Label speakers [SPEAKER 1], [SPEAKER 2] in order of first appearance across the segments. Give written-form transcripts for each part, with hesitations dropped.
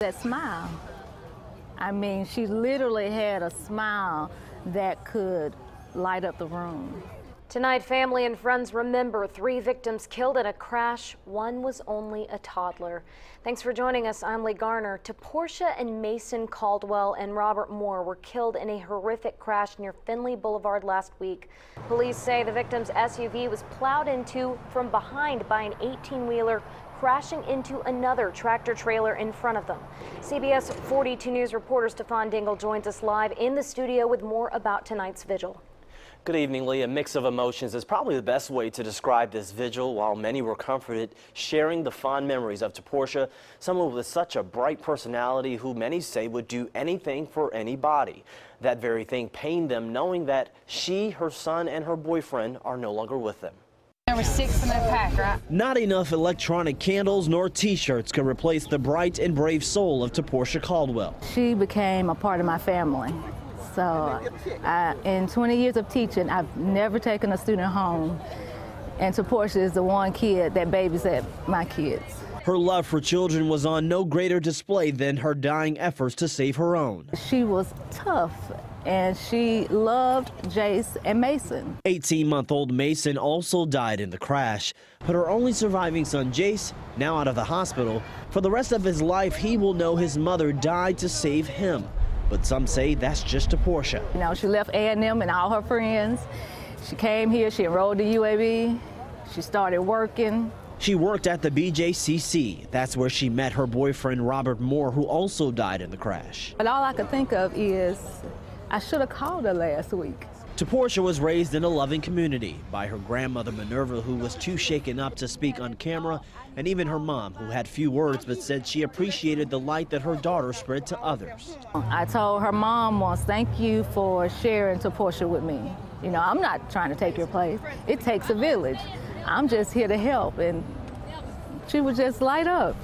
[SPEAKER 1] That smile. I mean, she literally had a smile that could light up the room.
[SPEAKER 2] Tonight, family and friends remember 3 victims killed in a crash. One was only a toddler. Thanks for joining us. I'm Lee Garner. Portia and Mason Caldwell and Robert Moore were killed in a horrific crash near Finley Boulevard last week. Police say the victim's SUV was plowed into from behind by an 18-wheeler, crashing into another tractor trailer in front of them. CBS 42 News reporter Stefan Dingle joins us live in the studio with more about tonight's vigil.
[SPEAKER 3] Good evening, Lee. A mix of emotions is probably the best way to describe this vigil. While many were comforted, sharing the fond memories of Portia, someone with such a bright personality who many say would do anything for anybody. That very thing pained them, knowing that she, her son, and her boyfriend are no longer with them.
[SPEAKER 4] There were 6 in the pack, right?
[SPEAKER 5] Not enough electronic candles nor T-shirts could replace the bright and brave soul of Portia Caldwell.
[SPEAKER 1] She became a part of my family. So in 20 years of teaching, I've never taken a student home. And Portia is the one kid that babysat my kids.
[SPEAKER 5] Her love for children was on no greater display than her dying efforts to save her own.
[SPEAKER 1] She was tough, and she loved Jace and Mason.
[SPEAKER 5] 18-month-old Mason also died in the crash, but her only surviving son, Jace, now out of the hospital. For the rest of his life, he will know his mother died to save him. But some say that's just Portia.
[SPEAKER 1] You know, she left A&M and all her friends. She came here, she enrolled to UAB, she started working.
[SPEAKER 5] She worked at the BJCC. That's where she met her boyfriend, Robert Moore, who also died in the crash.
[SPEAKER 1] But all I could think of is, I should have called her last week.
[SPEAKER 5] Portia was raised in a loving community by her grandmother, Minerva, who was too shaken up to speak on camera, and even her mom, who had few words but said she appreciated the light that her daughter spread to others.
[SPEAKER 1] I told her mom once, thank you for sharing Portia with me. You know, I'm not trying to take your place. It takes a village. I'm just here to help, and she would just light up.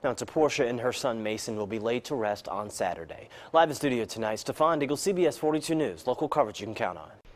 [SPEAKER 3] Now, Portia and her son Mason will be laid to rest on Saturday. Live in studio tonight, Stefan Dingle, CBS 42 News. Local coverage you can count on.